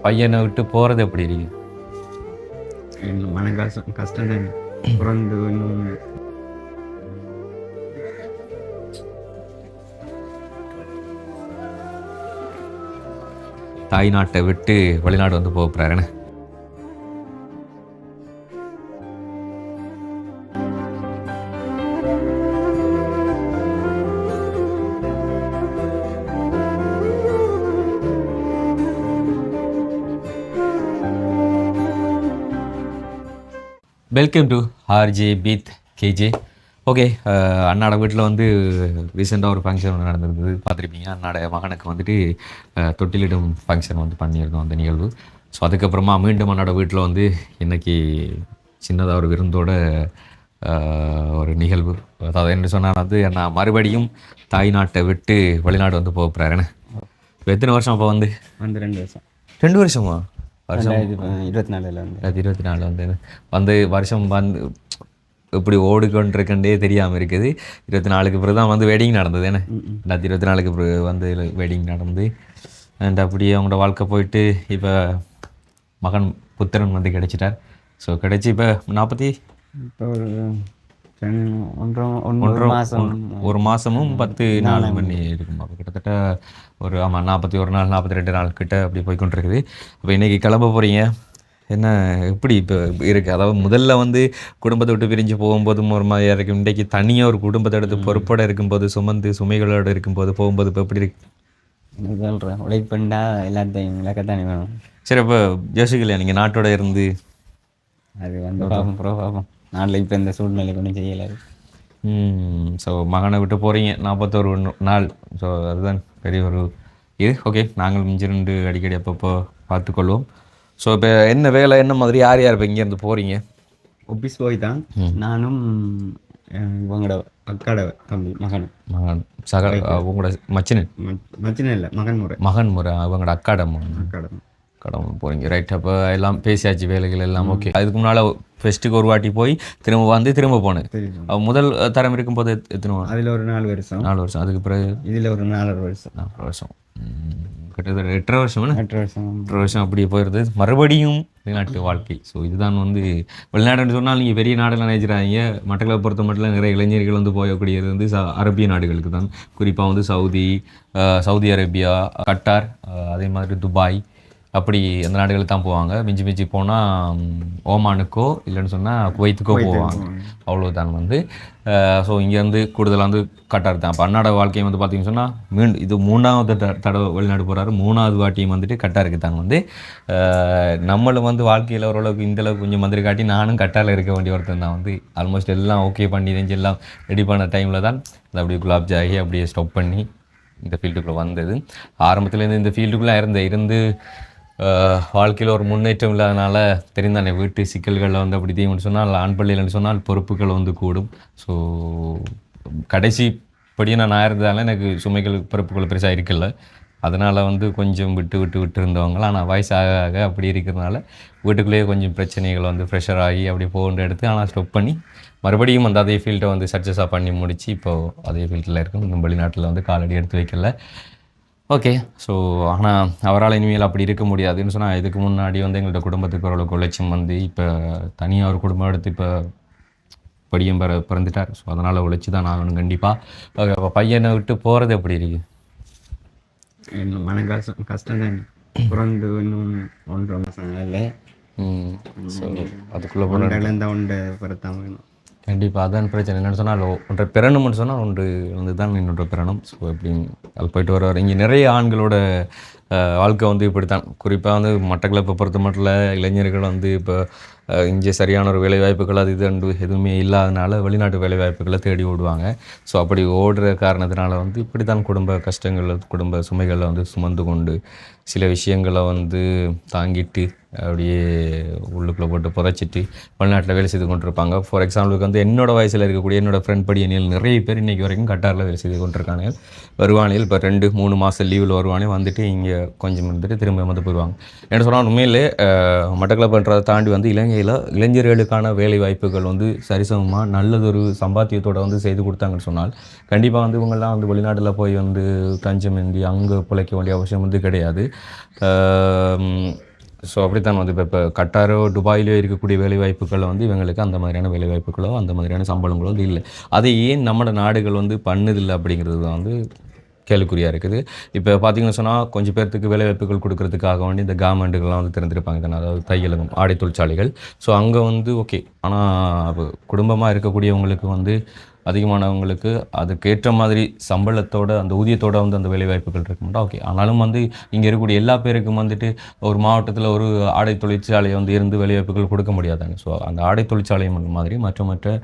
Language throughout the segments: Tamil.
பையனை விட்டு போகிறது எப்படி இருக்கு? மன கஷ்டம் தான். பிறந்து இன்னும் தாய் நாட்டை விட்டு வெளிநாடு வந்து போக போகிறாருன்னு வெல்கம் டு ஆர்ஜே பீத் கேஜே. ஓகே, அண்ணாட வீட்டில் வந்து ரீசெண்டாக ஒரு ஃபங்க்ஷன் ஒன்று நடந்திருந்தது, பார்த்துருப்பீங்க. அண்ணாட மகனுக்கு வந்துட்டு தொட்டிலிடும் ஃபங்க்ஷன் வந்து பண்ணியிருந்தோம் அந்த நிகழ்வு. ஸோ அதுக்கப்புறமா மீண்டும் அண்ணாட வீட்டில் வந்து இன்றைக்கி சின்னதாக ஒரு விருந்தோட ஒரு நிகழ்வு. அதாவது என்ன சொன்னால் வந்து நான் மறுபடியும் தாய் நாட்டை விட்டு வெளிநாடு வந்து போக போகிறேன். இப்போ எத்தனை வருஷம் அப்போ வந்து 2 வருஷம்? 2 வருஷமா? வருஷம் 24 வந்து வருஷம் வந்து இப்படி ஓடிக்கொண்டிருக்கண்டே தெரியாமல் இருக்குது. 24க்கு பிறகு தான் வந்து வெட்டிங் நடந்தது. என்ன 2024க்கு பிறகு வந்து வெட்டிங் நடந்து அண்ட் அப்படியே அவங்களோட வாழ்க்கை போயிட்டு இப்போ மகன் புத்திரன் வந்து கிடைச்சிட்டார். ஸோ கிடைச்சி இப்போ 40 ஒரு மாதமும் 10 நாள் பண்ணி இருக்கும். அப்போ கிட்டத்தட்ட ஒரு 41 நாள் 42 நாள் கிட்ட அப்படி போய்கொண்டிருக்குது. அப்போ இன்றைக்கி கிளம்ப போகிறீங்க, என்ன எப்படி இப்போ இருக்குது? அதாவது முதல்ல வந்து குடும்பத்தை விட்டு பிரிஞ்சு போகும்போதும் ஒரு மாதிரியாக இருக்கும். இன்றைக்கி தனியாக ஒரு குடும்பத்தை எடுத்து பொறுப்போடு இருக்கும்போது, சுமைகளோடு இருக்கும்போது போகும்போது இப்போ எப்படி இருக்கு? சொல்கிறேன், உழைப்பண்டா எல்லாத்தையும் இலக்கத்தானே வேணும். சரி, அப்போ யோசிக்கலையா நீங்கள் நாட்டோட இருந்து? அது வந்து பார்ப்போம் நாளில் இப்போ இந்த சூழ்நிலை ஒன்றும் செய்யலை. ஸோ மகனை விட்டு போகிறீங்க 41 நாள். ஸோ அதுதான் பெரிய ஒரு இது. ஓகே, நாங்கள் மிஞ்சிருந்து அடிக்கடி அப்பப்போ பார்த்துக்கொள்வோம். ஸோ இப்போ என்ன வேலை, என்ன மாதிரி, யார் யார் இப்போ இங்கேருந்து போகிறீங்க? ஆஃபீஸ் போய் தான் நானும் இவங்களோட அக்காட தம்பி மகன் உங்களோட மச்சின இல்லை மகன் முறை அவங்களோட அக்காடம் போகிறீங்க. ரைட், அப்போ எல்லாம் பேசியாச்சு, வேலைகள் எல்லாம் ஓகே. அதுக்கு முன்னால் ஃபெஸ்ட்டுக்கு ஒரு வாட்டி போய் திரும்ப வந்து திரும்ப போனேன். முதல் தரம் இருக்கும்போது எத்தனை? அதில் ஒரு 4 வருஷம். அதுக்கு பிறகு இதில் ஒரு 4 வருஷம் கிட்டத்தட்ட 8 வருஷம் அப்படியே போயிடுது. மறுபடியும் வெளிநாட்டு வாழ்க்கை. ஸோ இதுதான் வந்து வெளிநாடுன்னு சொன்னால் நீங்கள் பெரிய நாடெல்லாம் நினைச்சிடாங்க. மட்டக்களை பொறுத்த மட்டும் நிறைய இளைஞர்கள் வந்து போயக்கூடியது வந்து அரபிய நாடுகளுக்கு தான். குறிப்பாக வந்து சவுதி அரேபியா, கட்டார், அதே மாதிரி துபாய், அப்படி அந்த நாடுகளுக்கு தான் போவாங்க. மிஞ்சி போனால் ஓமானுக்கோ இல்லைன்னு சொன்னால் குவைத்துக்கோ போவாங்க, அவ்வளோதான் வந்து. ஸோ இங்கேருந்து கூடுதலாக வந்து கட்டார் தான். அப்போ அண்ணாட வாழ்க்கையை வந்து பார்த்திங்கன்னு சொன்னால் இது 3வது தடவை வெளிநாடு போகிறாரு. 3வது வாட்டியும் வந்துட்டு கட்டாருக்கு தாங்க வந்து. நம்மளும் வந்து வாழ்க்கையில் ஓரளவுக்கு இந்தளவுக்கு கொஞ்சம் மந்திரி காட்டி நானும் கட்டாரில் இருக்க வேண்டிய ஒருத்தன் தான் வந்து. ஆல்மோஸ்ட் எல்லாம் ஓகே பண்ணி தெரிஞ்சு எல்லாம் ரெடி பண்ண டைமில் தான் அது அப்படியே குலாப்ஜ் ஆகி அப்படியே ஸ்டாப் பண்ணி இந்த ஃபீல்டுக்குள்ளே வந்தது. ஆரம்பத்துலேருந்து இந்த ஃபீல்டுக்குள்ளே இருந்து வாழ்க்கையில் ஒரு முன்னேற்றம் இல்லாதனால தெரிந்தானே வீட்டு சிக்கல்களில் வந்து அப்படி தீங்கன்னு சொன்னால், ஆண் பள்ளியில்னு சொன்னால் பொறுப்புகள் வந்து கூடும். ஸோ கடைசிப்படியே நான் இருந்ததால எனக்கு சுமைகள் பொறுப்புகள் பெருசாக இருக்குல்ல. அதனால் வந்து கொஞ்சம் விட்டு இருந்தவங்க. ஆனால் வயசாக ஆக அப்படி இருக்கிறதுனால வீட்டுக்குள்ளேயே கொஞ்சம் பிரச்சனைகள் வந்து ப்ரெஷர் ஆகி அப்படி போகின்ற எடுத்து ஆனால் ஸ்டாப் பண்ணி மறுபடியும் வந்து அதே ஃபீல்டை வந்து சக்ஸஸாக பண்ணி முடித்து இப்போது அதே ஃபீல்டில் இருக்கும். இன்னும் வெளிநாட்டில் வந்து காலடி எடுத்து வைக்கல. ஓகே, ஸோ ஆனால் அவரால் இனிமேல் அப்படி இருக்க முடியாதுன்னு சொன்னால், இதுக்கு முன்னாடி வந்து எங்கள்கிட்ட குடும்பத்துக்கு ஓரளவுக்கு உழைச்சம் வந்து இப்போ தனியாக ஒரு குடும்பம் எடுத்து இப்போ படியும் பிறந்துட்டார். ஸோ அதனால் உழைச்சி தான் ஆகணும் கண்டிப்பாக. அப்போ பையனை விட்டு போகிறது எப்படி இருக்கு? மன கஷ்டம் தான். பிறந்து இன்னும் 1.5 மாதம் இல்லை. ஸோ அதுக்குள்ளே பிறத்தாங்க. கண்டிப்பாக அதான் பிரச்சனை. என்னென்னு சொன்னால் ஒன்றை பிறணும்னு சொன்னால் ஒன்று வந்து தான் என்னோட பிறணும். ஸோ எப்படி அது போயிட்டு வருவார். இங்கே நிறைய ஆண்களோட வாழ்க்கை வந்து இப்படி தான். குறிப்பாக வந்து மட்டக்களப்பை பொறுத்த மட்டும் இளைஞர்கள் வந்து இப்போ இங்கே சரியான ஒரு வேலைவாய்ப்புகள் அது இது எதுவுமே இல்லாதனால வெளிநாட்டு வேலைவாய்ப்புகளை தேடி ஓடுவாங்க. ஸோ அப்படி ஓடுற காரணத்தினால வந்து இப்படி தான் குடும்ப கஷ்டங்கள், குடும்ப சுமைகளை வந்து சுமந்து கொண்டு சில விஷயங்களை வந்து தாங்கிட்டு அப்படியே உள்ளுக்குள்ளே போட்டு புதைச்சிட்டு வெளிநாட்டில் வேலை செய்து கொண்டிருப்பாங்க. ஃபார் எக்ஸாம்பிளுக்கு வந்து என்னோடய வயசில் இருக்கக்கூடிய என்னோடய ஃப்ரெண்ட் படியணியில் நிறைய பேர் இன்றைக்கி வரைக்கும் கட்டாரில் வேலை செய்து கொண்டிருக்காங்க. வருவானில் இப்போ 2-3 மாதம் லீவில் வருவானே வந்துட்டு இங்கே கொஞ்சம் இருந்துட்டு திரும்ப வந்து போயிடுவாங்க. என்ன சொன்னால் உண்மையிலே மட்டக்களப்புன்றதை தாண்டி வந்து இலங்கையில் இளைஞர்களுக்கான வேலை வாய்ப்புகள் வந்து சரிசமமாக நல்லதொரு சம்பாத்தியத்தோடு வந்து செய்து கொடுத்தாங்கன்னு சொன்னால் கண்டிப்பாக வந்து இவங்கெல்லாம் வந்து வெளிநாட்டில் போய் வந்து தஞ்சமின்றி அங்கே பிழைக்க வேண்டிய அவசியம் வந்து கிடையாது. ஸோ அப்படித்தான் வந்து இப்போ கட்டாரோ துபாயிலோ இருக்கக்கூடிய வேலைவாய்ப்புகளில் வந்து இவங்களுக்கு அந்த மாதிரியான வேலைவாய்ப்புகளோ அந்த மாதிரியான சம்பளங்களோ வந்து இல்லை. அதை ஏன் நம்ம நாடுகள் வந்து பண்ணுதில்லை அப்படிங்கிறது தான் வந்து கேள்விக்குறியாக இருக்குது. இப்போ பார்த்தீங்கன்னு சொன்னால் கொஞ்சம் பேர்த்துக்கு வேலைவாய்ப்புகள் கொடுக்கறதுக்காக வேண்டி இந்த கார்மெண்ட்டுகள்லாம் வந்து திறந்திருப்பாங்க தானே, அதாவது தையலகம் ஆடை தொழிற்சாலைகள். ஸோ அங்கே வந்து ஓகே, ஆனால் குடும்பமாக இருக்கக்கூடியவங்களுக்கு வந்து அதிகமானவங்களுக்கு அதுக்கேற்ற மாதிரி சம்பளத்தோட அந்த ஊதியத்தோட வந்து அந்த வேலைவாய்ப்புகள் இருக்க மாட்டா ஓகே. ஆனாலும் வந்து இங்கே இருக்கக்கூடிய எல்லா பேருக்கும் வந்துட்டு ஒரு மாவட்டத்தில் ஒரு ஆடை தொழிற்சாலையை வந்து இருந்து வேலைவாய்ப்புகள் கொடுக்க முடியாதாங்க. ஸோ அந்த ஆடை தொழிற்சாலை மாதிரி மற்ற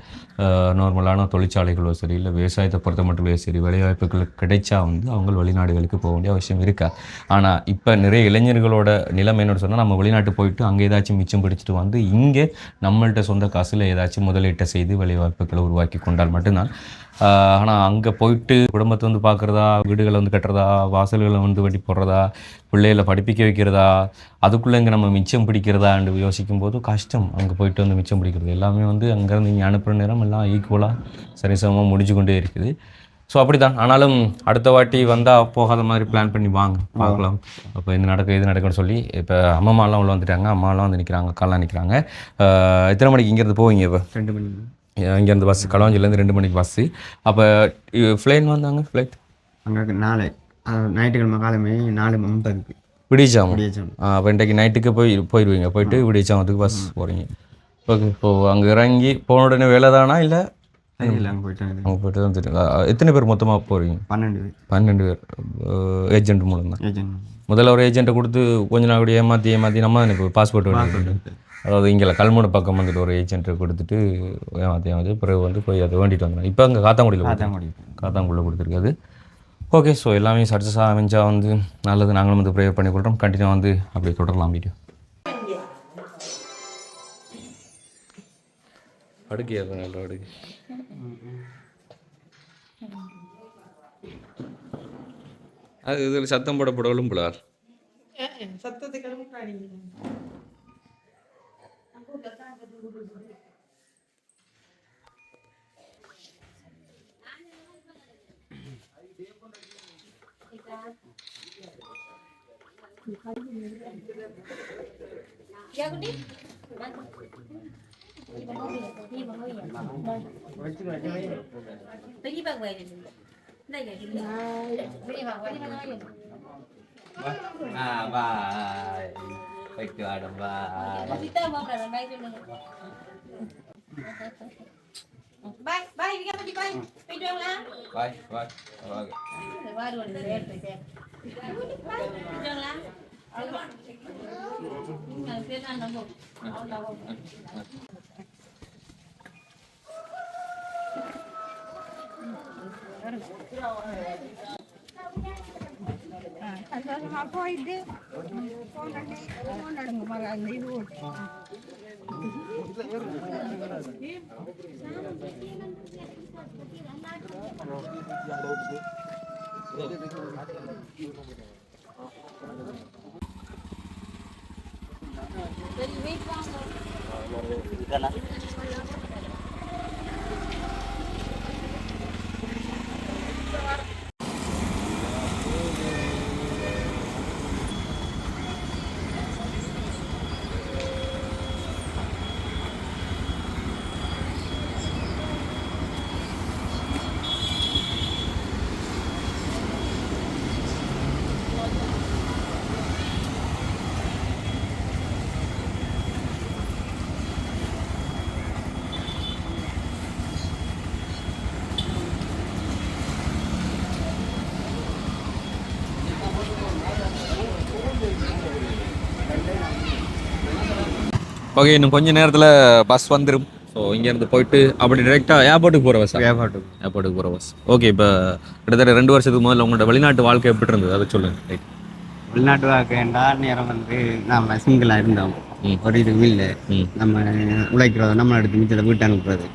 நார்மலான தொழிற்சாலைகளோ சரி, இல்லை விவசாயத்தை பொறுத்த மட்டுமே சரி, வேலைவாய்ப்புகள் கிடைச்சா வந்து அவங்க வெளிநாடுகளுக்கு போக வேண்டிய அவசியம் இருக்கா. ஆனால் இப்போ நிறைய இளைஞர்களோட நிலைமை என்னோட சொன்னால் நம்ம வெளிநாட்டு போயிட்டு அங்கே ஏதாச்சும் மிச்சம் பிடிச்சிட்டு வந்து இங்கே நம்மள்கிட்ட சொந்த காசில் ஏதாச்சும் முதலீட்டை செய்து வேலைவாய்ப்புகளை உருவாக்கி கொண்டால் மட்டும்தான். ஆனால் அங்கே போயிட்டு குடும்பத்தை வந்து பார்க்குறதா, வீடுகளை வந்து கட்டுறதா, வாசல்களை வந்து வெட்டி போடுறதா, பிள்ளைகளை படிப்பிக்க வைக்கிறதா, அதுக்குள்ளே இங்கே நம்ம மிச்சம் பிடிக்கிறதான்னு யோசிக்கும் போது கஷ்டம். அங்கே போயிட்டு வந்து மிச்சம் பிடிக்கிறது எல்லாமே வந்து அங்கேருந்து இங்கே அனுப்புகிற நேரம் எல்லாம் ஈக்குவலாக சரிசமமாக முடிஞ்சு கொண்டே இருக்குது. ஸோ அப்படி தான். ஆனாலும் அடுத்த வாட்டி வந்தால் போகாத மாதிரி பிளான் பண்ணி வாங்க, பார்க்கலாம். அப்போ இது நடக்குன்னு சொல்லி இப்போ அம்மாலாம் உள்ள வந்துட்டாங்க, அம்மாலாம் வந்து நிற்கிறாங்க, அக்காலாம் நிற்கிறாங்க. எத்தனை மணிக்கு இங்கேருந்து போவீங்க? இப்போ 2 மணி. இங்கேருந்து பஸ்ஸு களவாஞ்சிலேருந்து 2 மணிக்கு பஸ்ஸு. அப்போ ஃப்ளைன் வந்தாங்க ஃப்ளைட் அங்கே நாளை ஞாயிற்றுக்கிழமை காலமே 4:50 விடியச்சாம. அப்போ இன்றைக்கு நைட்டுக்கு போயிடுவீங்க, போயிட்டு விடியச்சாமத்துக்கு பஸ் போகிறீங்க. ஓகே. இப்போது அங்கே இறங்கி போன உடனே வேலை தானா இல்லை அங்கே போயிட்டு தான் தெரியும்? எத்தனை பேர் மொத்தமாக போகிறீங்க? 12 பேர். ஏஜென்ட் மூலம் தான். முதல்ல ஒரு ஏஜென்ட்டை கொடுத்து கொஞ்ச நாள் கூட ஏமாற்றி நம்ம எனக்கு பாஸ்போர்ட் வேண்டியது, அதாவது இங்கே கல்முனை பக்கம் வந்துட்டு ஒரு ஏஜென்ட்டை கொடுத்துட்டு ஏமாற்றி பிறகு வந்து போய் அதை வேண்டிட்டு வந்தேன். இப்போ அங்கே காத்தாங்குடியில் கொடுத்துருக்காது. ஓகே. ஸோ எல்லாமே சக்ஸஸாக அமைஞ்சா வந்து நல்லது. நாங்களும் வந்து ப்ரேயர் பண்ணி கொடுறோம். கண்டினியூ வந்து அப்படி தொடரலாம் வீடியோ. அடுக்கியா நல்ல அடுக்கு அது இதில் சத்தம் போடப்படலும் பிள்ளார் ஓகே. இன்னும் கொஞ்சம் நேரத்தில் பஸ் வந்துடும். ஸோ இங்கேருந்து போயிட்டு அப்படி டிரெக்டாக ஏர்போர்ட்டுக்கு போகிற பஸ். ஏர்போர்ட்டுக்கு போகிற பஸ். ஓகே. இப்போ கிட்டத்தட்ட 2 வருஷத்துக்கு முதல்ல உங்களோட வெளிநாட்டு வாழ்க்கை எப்படி இருந்தது அதை சொல்லுங்கள். ரைட். வெளிநாட்டு வாழ்க்கைண்டா நேரம் வந்து நம்ம சிங்கிளாக இருந்தோம். ஒரு இதுவும் இல்லை. நம்ம உழைக்கிறத நம்ம எடுத்து மிச்சத்தை வீட்டு அனுப்புறது.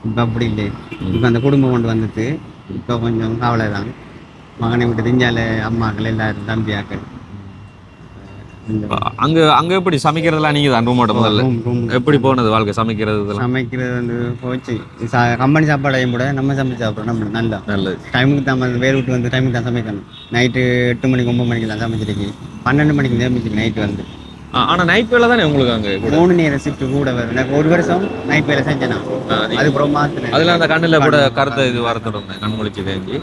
இப்போ அப்படி இல்லை. இப்போ அந்த குடும்பம் கொண்டு வந்துட்டு இப்போ கொஞ்சம் கவலை தான். மகனை விட்டு தெரிஞ்சால அம்மாக்கள் எல்லாரும் தம்பியாக்கள் அங்கே அங்கே எப்படி சமைக்கிறதுலாம் நீங்கள் தான் ரூமோட முதல்ல ரூம் எப்படி போனது வாழ்க்கை சமைக்கிறது இதெல்லாம்? சமைக்கிறது வந்து போச்சு கம்பெனி சாப்பாடையும் கூட நம்ம சமைச்சு சாப்பிட்றோம். நம்ம நல்லா நல்லது. டைமுக்கு தான் வேறு விட்டு வந்து டைமுக்கு தான் சமைக்கணும். நைட்டு 8 மணிக்கு 9 மணிக்கு தான் சமைச்சிருக்கு. 12 மணிக்கு நேர்மிச்சு நைட்டு வந்து. ஆனால் நைட் வேலை தானே உங்களுக்கு அங்கே 3 நேரம் ஷிஃப்ட் கூட வரும். எனக்கு 1 வருஷம் நைட் வேலை செஞ்சேன். அதுக்கப்புறம் மாற்றினேன். அதில் அந்த கண்ணில் கூட கருத்தை இது வரத்துடும் கண் முழிச்சு வேண்டி.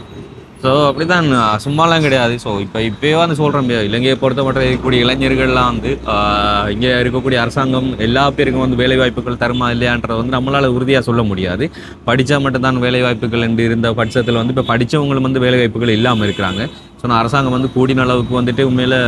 ஸோ அப்படி தான் சும்மாலாம் கிடையாது. ஸோ இப்போயே வந்து சொல்கிறேன், இலங்கையை பொறுத்த மட்டும் இருக்கக்கூடிய இளைஞர்கள்லாம் வந்து இங்கே இருக்கக்கூடிய அரசாங்கம் எல்லா பேருக்கும் வந்து வேலைவாய்ப்புகள் தருமா இல்லையான்றதை வந்து நம்மளால் உறுதியாக சொல்ல முடியாது. படித்தா மட்டும்தான் வேலைவாய்ப்புகள் என்று இருந்த பட்சத்தில் வந்து இப்போ படித்தவங்களும் வந்து வேலைவாய்ப்புகள் இல்லாமல் இருக்கிறாங்க. ஸோ நான் அரசாங்கம் வந்து கூடின அளவுக்கு வந்துட்டு உண்மையில்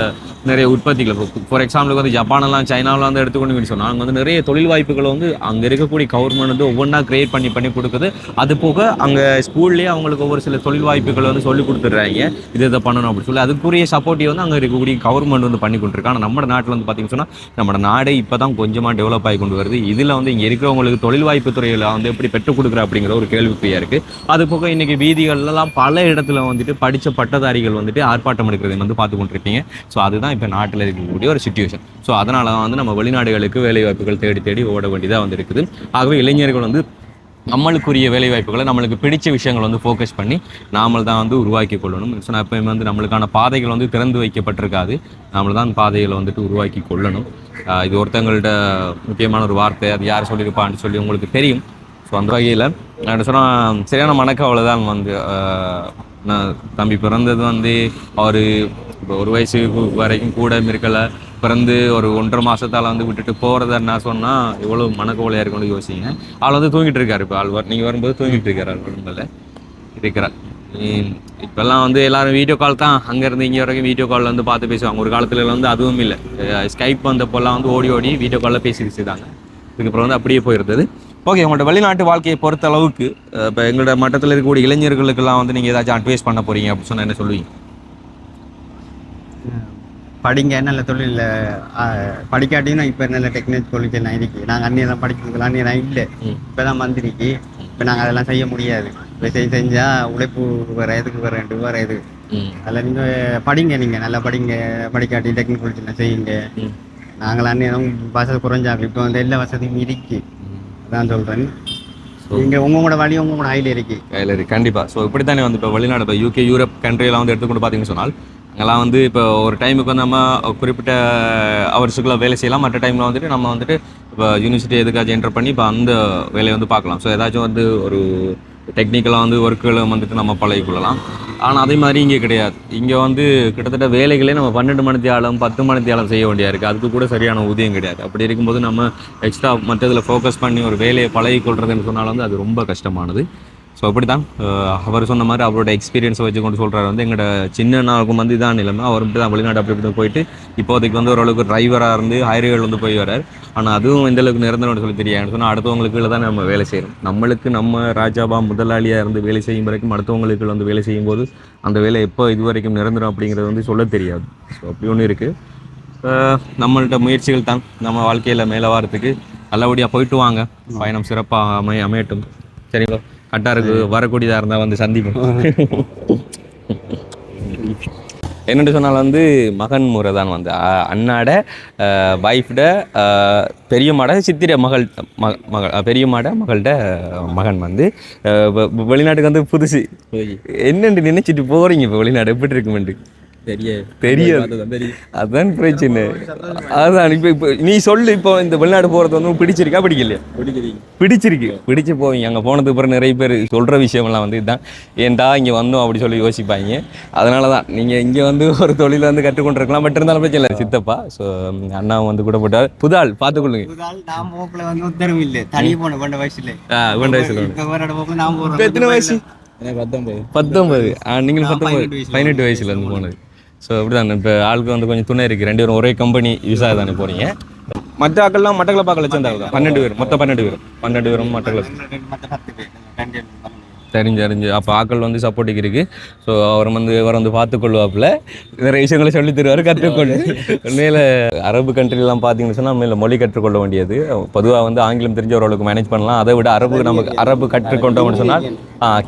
நிறைய உற்பத்திகள், ஃபார் எக்ஸாம்பிளுக்கு வந்து ஜப்பானெல்லாம் சைனாவெலாம் வந்து எடுத்துக்கொண்டு சொன்னால் அங்கே வந்து நிறைய தொழில் வாய்ப்புகளை வந்து அங்கே இருக்கக்கூடிய கவர்மெண்ட் வந்து ஒவ்வொன்றா கிரியேட் பண்ணி கொடுக்குது. அது போக அங்கே ஸ்கூல்லேயே அவங்களுக்கு ஒவ்வொரு சில தொழில் வாய்ப்புகளை வந்து சொல்லி கொடுத்துட்றாங்க, இதை பண்ணணும் அப்படின்னு சொல்லி. அதுக்குரிய சப்போர்ட்டிவ் வந்து அங்கே இருக்கக்கூடிய கவர்மெண்ட் வந்து பண்ணி கொண்டிருக்கு. ஆனால் நம்ம நாட்டில் வந்து பார்த்திங்கன்னு சொன்னால் நம்ம நாடே இப்போ தான் கொஞ்சமாக டெவலப் ஆகி கொண்டு வருது. இதில் வந்து இங்கே இருக்கிறவங்களுக்கு தொழில் வாய்ப்பு துறையில் வந்து எப்படி பெற்றுக் கொடுக்குற அப்படிங்கிற ஒரு கேள்விக்குறியாக இருக்குது. அது போக இன்றைக்கி வீதிகள்லாம் பல இடத்துல வந்துட்டு படித்த பட்டதாரிகள் வந்துட்டு ஆர்ப்பாட்டம் எடுக்கிறதை வந்து பார்த்து கொண்டிருப்பீங்க. ஸோ அதுதான் இப்போ நாட்டில் இருக்கக்கூடிய ஒரு சிச்சுவேஷன். ஸோ அதனால வந்து நம்ம வெளிநாடுகளுக்கு வேலைவாய்ப்புகள் தேடி ஓட வேண்டியதாக வந்து இருக்குது. ஆகவே இளைஞர்கள் வந்து நம்மளுக்குரிய வேலைவாய்ப்புகளை நம்மளுக்கு பிடிச்ச விஷயங்களை வந்து ஃபோக்கஸ் பண்ணி நாமல் தான் வந்து உருவாக்கி கொள்ளணும். ஸோ நான் எப்போயுமே வந்து நம்மளுக்கான பாதைகள் வந்து திறந்து வைக்கப்பட்டிருக்காது, நம்மள் தான் பாதைகளை வந்துட்டு உருவாக்கி கொள்ளணும். இது ஒருத்தங்கள்ட்ட முக்கியமான ஒரு வார்த்தை, அது யார் சொல்லியிருப்பான்னு சொல்லி உங்களுக்கு தெரியும். ஸோ அந்த வகையில் நான் சொன்னால் சரியான மனக்கவலை தான் வந்து நான் தம்பி பிறந்தது வந்து அவர் இப்போ 1 வயசு வரைக்கும் கூட இருக்கலை, பிறந்து ஒரு 1.5 மாதத்தால் வந்து விட்டுட்டு போகிறத என்ன சொன்னால் எவ்வளோ மனக்கவலையாக இருக்குன்னு யோசிங்க. ஆள் வந்து தூங்கிட்டு இருக்காரு. இப்போ ஆள் நீங்கள் வரும்போது தூங்கிட்டு இருக்காரு, ஆள் வரும்போது இருக்கிறார். இப்போல்லாம் வந்து எல்லோரும் வீடியோ கால் தான், அங்கேருந்து இங்கே வரைக்கும் வீடியோ காலில் வந்து பார்த்து பேசுவாங்க. ஒரு காலத்தில் வந்து அதுவும் இல்லை, ஸ்கைப் வந்தப்போல்லாம் வந்து ஓடி வீடியோ காலில் பேசி வச்சுதாங்க. இதுக்கப்புறம் வந்து அப்படியே போயிருந்தது. ஓகே, உங்களோட வெளிநாட்டு வாழ்க்கையை பொறுத்த அளவுக்கு இப்போ எங்களோட மட்டத்தில் இருக்கக்கூடிய இளைஞர்களுக்கெல்லாம் வந்து நீங்கள் ஏதாச்சும் அட்வைஸ் பண்ண போகிறீங்க அப்படின்னு சொன்னால் என்ன சொல்லுவீங்க? படிங்க, நல்ல தொழிலில் படிக்காட்டியும் இப்போ நல்ல டெக்னாலஜி தொழில்கள் இருக்கு. நாங்கள் அந்நியெல்லாம் படிக்கிறதுலாம் அந்நியெல்லாம் இல்லை, இப்போ தான் வந்துருக்கு. இப்போ நாங்கள் அதெல்லாம் செய்ய முடியாது. இப்போ செஞ்சால் உழைப்பு வேறு எதுக்கு வேறு இது. அதில் நீங்கள் படிங்க, நீங்கள் நல்லா படிங்க. படிக்காட்டி டெக்னிக்கல் செய்யுங்க. நாங்கள் அந்நியம் வசதி குறைஞ்சாங்க, இப்போ வந்து எல்லா வசதியும் இருக்கு. அதான் சொல்கிறேன். நீங்கள் உங்களோட வழி உங்களோட கையில் இருக்கு. கண்டிப்பாக. ஸோ இப்படி தானே வந்து இப்போ வெளிநாடு, இப்போ UK யூரோப் கண்ட்ரியெல்லாம் வந்து எடுத்துக்கொண்டு பார்த்தீங்கன்னு சொன்னால் அங்கெல்லாம் வந்து இப்போ ஒரு டைமுக்கு வந்து நம்ம குறிப்பிட்ட அவர்ஸுக்குள்ள வேலை செய்யலாம். மற்ற டைமில் வந்துட்டு நம்ம வந்துட்டு இப்போ யூனிவர்சிட்டி எதுக்காச்சும் என்டர் பண்ணி இப்போ அந்த வேலையை வந்து பார்க்கலாம். ஸோ ஏதாச்சும் வந்து ஒரு டெக்னிக்கலாக வந்து ஒர்க்குகளை வந்துட்டு நம்ம பழகிக்கொள்ளலாம். ஆனால் அதே மாதிரி இங்கே கிடையாது. இங்கே வந்து கிட்டத்தட்ட வேலைகளே நம்ம 12 மணித்தியாலம் 10 மணித்தியாலம் செய்ய வேண்டியா இருக்குது. அதுக்கு கூட சரியான ஊதியம் கிடையாது. அப்படி இருக்கும்போது நம்ம எக்ஸ்ட்ரா மற்றதில் ஃபோக்கஸ் பண்ணி ஒரு வேலையை பழகிக்கொள்றதுன்னு சொன்னாலும் வந்து அது ரொம்ப கஷ்டமானது. ஸோ அப்படி தான் அவர் சொன்ன மாதிரி அவரோட எக்ஸ்பீரியன்ஸை வச்சு கொண்டு சொல்கிறாரு. வந்து எங்களோட சின்ன நாளுக்கும் வந்து இதான் நிலைமை. அவர் இப்படி தான் வெளிநாடு அப்படி போயிட்டு இப்போதைக்கு வந்து ஓரளவுக்கு டிரைவராக இருந்து ஹைவேகள் வந்து போய் வரார். ஆனால் அதுவும் எந்தளவுக்கு நிரந்தரம்னு சொல்லி தெரியாது. சொன்னால் அடுத்தவங்களுக்கு தான் நம்ம வேலை செய்யணும். நம்மளுக்கு நம்ம ராஜாபா முதலாளியாக இருந்து வேலை செய்யும் வரைக்கும் அடுத்தவங்களுக்கு வந்து வேலை செய்யும்போது அந்த வேலை எப்போ இது வரைக்கும் நிரந்தரம் அப்படிங்கிறது வந்து சொல்ல தெரியாது. ஸோ அப்படி ஒன்று இருக்குது. நம்மள்ட்ட முயற்சிகள் தான் நம்ம வாழ்க்கையில் மேலே வாரத்துக்கு. நல்லபடியாக போயிட்டு வாங்க, பயணம் சிறப்பாக அமையட்டும். சரிங்களா? கட்டாருக்கு வரக்கூடியதாக இருந்தால் வந்து சந்திப்போம். என்னென்னு சொன்னால் வந்து மகன் முறை தான் வந்து அண்ணாட வைஃப்ட பெரியம்மாட சித்திர மகள் பெரியம்மாட மகள்கிட்ட மகன் வந்து வெளிநாட்டுக்கு வந்து புதுசு என்னென்று நினைச்சிட்டு போகிறீங்க. இப்போ வெளிநாடு எப்படி இருக்குமெண்டு தெரியாது. அதான் பிரச்சனை. அதான் இப்போ நீ சொல்லு, இப்போ இந்த வெளிநாடு போகிறது வந்து பிடிச்சிருக்கா பிடிக்கலையா? பிடிச்சிருக்கு. பிடிச்சி போவீங்க. அங்கே போனதுக்கு பிறகு நிறைய பேர் சொல்கிற விஷயம்லாம் வந்து இதுதான், ஏன்டா இங்கே வந்தோம் அப்படி சொல்லி யோசிப்பாங்க. அதனால தான் நீங்கள் இங்கே வந்து ஒரு தொழிலை வந்து கற்றுக்கொண்டிருக்கலாம். பட் இருந்தாலும் பிரச்சனை இல்லை. சித்தப்பா ஸோ அண்ணாவும் வந்து கூட போட்டார். புதால் பார்த்துக்கொள்ளுங்க. எத்தனை வயசு? 19. நீங்களும் 18 வயசுல இருந்து போனது. ஸோ அப்படி தான். இப்போ ஆளுக்கு வந்து கொஞ்சம் துணை இருக்குது. 2 பேரும் ஒரே கம்பெனி விசா தானே போகிறீங்க. மற்ற ஆக்கள்லாம் மட்டக்களப்பாக்கில் சேர்ந்தாங்க தான் 12 பேர், மொத்தம் 12 பேரும் மட்டக்களப்பு தெரிஞ்சு அப்போ ஆக்கள் வந்து சப்போர்ட்டுக்கு இருக்குது. ஸோ அவர் வந்து பார்த்துக்கொள்வாப்பில் நிறைய விஷயங்களை சொல்லி தருவார், கற்றுக்கொண்டு. உண்மையில் அரபு கண்ட்ரிலாம் பார்த்தீங்கன்னு சொன்னால் உண்மையில் மொழி கற்றுக்கொள்ள வேண்டியது. பொதுவாக வந்து ஆங்கிலம் தெரிஞ்ச ஓரளவுக்கு மேனேஜ் பண்ணலாம். அதை விட அரபு கற்றுக்கொண்டோம்னு சொன்னால்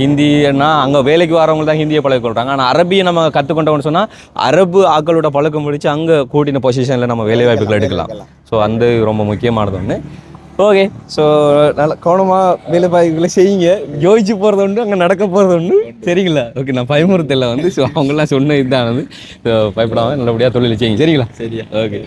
ஹிந்தின்னா அங்கே வேலைக்கு வரவங்க தான் ஹிந்தியை பழகிக்கொள்கிறாங்க. ஆனால் அரபியை நம்ம கற்றுக்கொண்டோம்னு சொன்னால் அரபு ஆக்களோட பழக்கம் முடிச்சு அங்கே கூட்டின பொசிஷனில் நம்ம வேலை வாய்ப்புகள் எடுக்கலாம். ஸோ அந்த ரொம்ப முக்கியமானது ஒன்று. ஓகே, ஸோ நல்லா கவனமாக வேலை வாய்ப்புகளை செய்யுங்க. யோசிச்சு போகிறது உண்டு, அங்கே நடக்க போகிறது உண்டு. சரிங்களா? ஓகே, நான் பயமுறுத்தல வந்து ஸோ அவங்களாம் சொன்ன இதுதானது. ஸோ பயப்படாமல் நல்லபடியாக தொழில் செய்யுங்க. சரிங்களா? சரியா? ஓகே.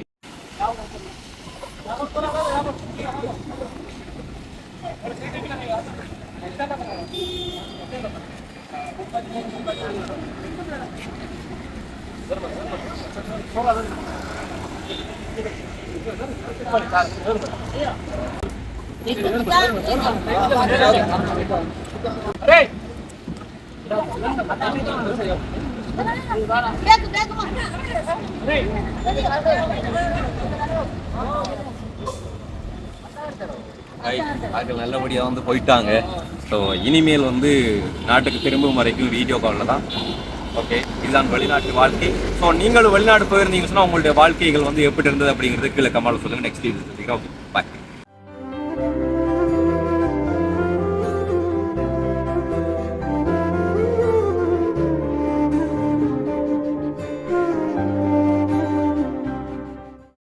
ஆட்கள் நல்லபடியாக வந்து போயிட்டாங்க. ஸோ இனிமேல் வந்து நாட்டுக்கு திரும்பும் வரைக்கும் வீடியோ காலில் தான். ஓகே, இதுதான் வெளிநாட்டு வாழ்க்கை. ஸோ நீங்களும் வெளிநாடு போயிருந்தீங்கன்னு சொன்னால் உங்களுடைய வாழ்க்கைகள் வந்து எப்படி இருந்தது அப்படிங்கிறது கீழே கமெண்ட்ல சொல்லுங்கள். Next video. ஓகே, பாய்.